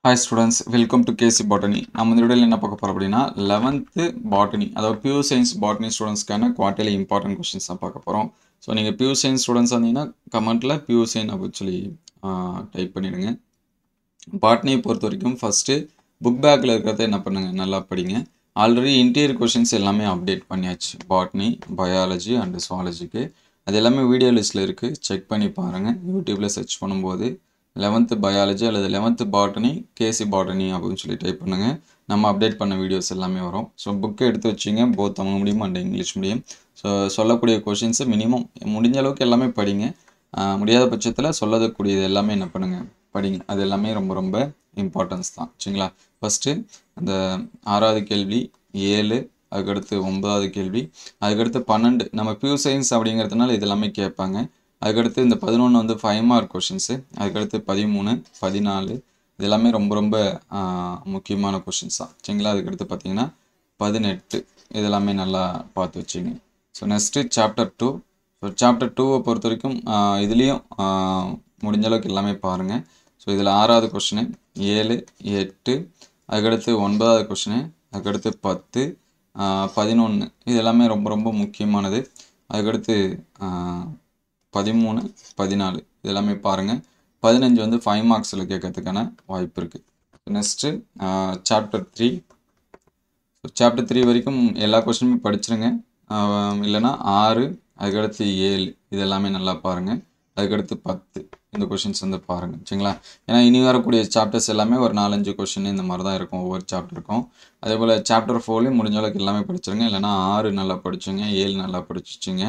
Hi students, welcome to KC Botany. நம்ம இந்த வீடியோல என்ன பார்க்க போறோம் அப்படினா 11th Botany அதாவது Pure Science Botany ஸ்டூடண்ட்ஸ்க்கான குவார்ட்டர்லி இம்பார்ட்டன்ட் क्वेश्चंस தான் பார்க்க போறோம். சோ நீங்க Pure Science ஸ்டூடண்ட்ஸ் ஆனீங்கன்னா கமெண்ட்ல Pure Science அப்படி சொல்லி டைப் பண்ணிடுங்க. Botany பொறுத்தவரைக்கும் ஃபர்ஸ்ட் புக் பேக்ல இருக்கிறத என்ன பண்ணுங்க நல்லா படிங்க. ஆல்ரெடி இன்டீரியர் क्वेश्चंस எல்லாமே அப்டேட் பண்ணியாச்சு. Botany, Biology and Zoologyக்கு அது எல்லாமே வீடியோ லிஸ்ட்ல இருக்கு. செக் பண்ணி பாருங்க. YouTubeல சர்ச் பண்ணும்போது 11th biology அல்லது 11th botany KC botany அப்படினு சொல்லி டைப் பண்ணுங்க நம்ம அப்டேட் பண்ண வீடியோஸ் எல்லாமே வரும் சோ புக் எடுத்து வச்சீங்க both Tamil medium and English medium so சொல்லக்கூடிய क्वेश्चंस மினிமம் முடிஞ்ச அளவுக்கு எல்லாமே படிங்க முடியாத பட்சத்துல சொல்லக்கூடியது எல்லாமே என்ன பண்ணுங்க படிங்க அது எல்லாமே ரொம்ப ரொம்ப இம்பார்ட்டன்ஸ் தான் சரிங்களா ஃபர்ஸ்ட் அந்த ஆறாவது கேள்வி 7 அதுக்கு அடுத்து 9வது கேள்வி அதுக்கு அடுத்து 12 நம்ம பியூர் சயின்ஸ் அப்படிங்கிறதுனால இதெல்லாம் கேட்பாங்க அதுக்கு அடுத்து இந்த 11 வந்து 5 மார்க் क्वेश्चंस அதுக்கு அடுத்து 13 14 இதெல்லாம் ரொம்ப ரொம்ப முக்கியமான क्वेश्चंस தான் சரிங்களா அதுக்கு அடுத்து பாத்தீங்கன்னா 18 இதெல்லாம் நல்லா பார்த்து வெச்சீங்க so next chapter 2 so chapter 2 பொறுத்தவரைக்கும் இதுலயும் முடிஞ்ச அளவுக்கு எல்லாமே பாருங்க சோ இதுல ஆறாவது क्वेश्चन 7 8 அதுக்கு அடுத்து 9வது क्वेश्चन அதுக்கு அடுத்து 10 11 இதெல்லாம் ரொம்ப ரொம்ப முக்கியமானது அதுக்கு அடுத்து 13 14 இதெல்லாம் பாருங்க 15 வந்து 5 மார்க்ஸ்ல கேட்கிறதுக்கான வாய்ப்பு இருக்கு நெக்ஸ்ட் சாப்டர் 3 சாப்டர் 3 வரைக்கும் எல்லா क्वेश्चनமே படிச்சிருங்க இல்லனா 6 அதுக்கு அடுத்து 7 இதெல்லாம் நல்லா பாருங்க அதுக்கு அடுத்து 10 இந்த क्वेश्चंस வந்து பாருங்க சரிங்களா ஏனா இனி வரக்கூடிய சாப்டர்ஸ் எல்லாமே ஒரு 4-5 क्वेश्चन இந்த மாதிரி தான் இருக்கும் ஒவ்வொரு சாப்டருக்கும் அதே போல சாப்டர் 4ல முடிஞ்ச அளவுக்கு எல்லாமே படிச்சிருங்க இல்லனா 6 நல்லா படிச்சீங்க 7 நல்லா படிச்சிட்டீங்க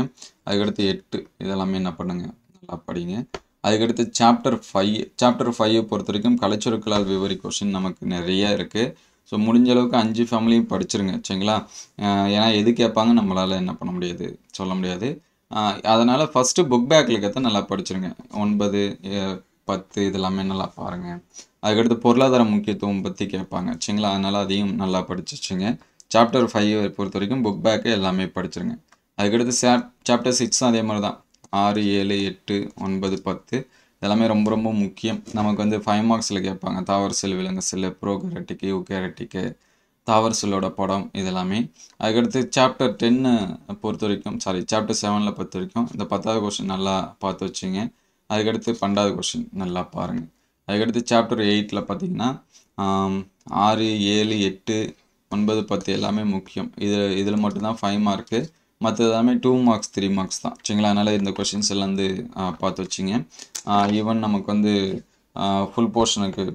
அதுக்கு அடுத்து 8 இதெல்லாம் என்ன பண்ணுங்க நல்லா படிங்க அதுக்கு அடுத்து சாப்டர் 5 பொறுத்தவரைக்கும் கலைச்சொற்களால் விவரி क्वेश्चन நமக்கு நிறைய இருக்கு சோ முடிஞ்ச அளவுக்கு 5 ஃபேமிலியும் படிச்சிருங்க சரிங்களா ஏனா எது கேட்பாங்க நம்மளால என்ன பண்ண முடியாது சொல்ல முடியாது அதனால ஃபர்ஸ்ட் புக் பேக்ல இருக்கத நல்லா படிச்சிருங்க 9 10 இதெல்லாம் நல்லா பாருங்க அதுக்கு அடுத்து பொருளாதார முக்கியத்துவம் பத்தி கேட்பாங்க சரிங்களா அதனால அதையும் நல்லா படிச்சிடுங்க சாப்டர் 5 பொறுத்தவரைக்கும் புக் பேக் எல்லாமே படிச்சிருங்க அதுக்கு அடுத்து சாப்டர் 6 அதே மாதிரி தான் 6 7 8 9 10 இதெல்லாம் ரொம்ப ரொம்ப முக்கியம் நமக்கு வந்து 5 மார்க்ஸ்ல கேட்பாங்க தாவர செல் விலங்கு செல் ப்ரோகாரியோட்டிக் யூகாரியோட்டிக் தாவர செல்லோட படம் இதெல்லாம் அதுக்கு அடுத்து சாப்டர் 10 பொறுத்தவரைக்கும் சாப்டர் 7ல பொறுத்தவரைக்கும் இந்த 10வது क्वेश्चन நல்லா பார்த்து வெச்சீங்க அதுக்கு அடுத்து 12வது क्वेश्चन நல்லா பாருங்க அதுக்கு அடுத்து சாப்டர் 8ல பாத்தீங்கன்னா 6 7 8 9 10 எல்லாமே முக்கியம் இதுல மட்டும் தான் 5 மார்க் மத்த எல்லாமே 2 மார்க்ஸ் 3 மார்க்ஸ் தான் சரிங்களா அதனால இந்த क्वेश्चंस எல்லாம் வந்து பார்த்து வெச்சீங்க ஈவன் நமக்கு வந்து ফুল போர்ஷனுக்கு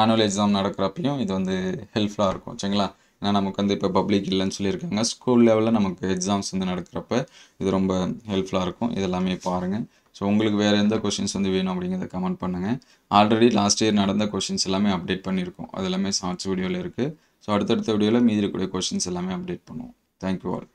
annual exam நடக்கறப்பையும் இது வந்து ஹெல்ப்ஃபுல்லா இருக்கும் சரிங்களா ஏனா நமக்கு வந்து இப்ப பப்ளிக் இல்லன்னு சொல்லி இருக்காங்க ஸ்கூல் லெவல்ல நமக்கு எக்ஸாம்ஸ் வந்து நடக்கறப்ப இது ரொம்ப ஹெல்ப்ஃபுல்லா இருக்கும் இதெல்லாம் பாருங்க சோ உங்களுக்கு வேற எந்த क्वेश्चंस வந்து வேணும் அப்படிங்கறத கமெண்ட் பண்ணுங்க ஆல்ரெடி லாஸ்ட் இயர் நடந்த क्वेश्चंस எல்லாமே அப்டேட் பண்ணிருக்கோம் அது எல்லாமே ஷார்ட்ஸ் வீடியோல இருக்கு சோ அடுத்த வீடியோல மீதி இருக்கக்கூடிய क्वेश्चंस எல்லாமே அப்டேட் பண்ணுவோம் Thank you all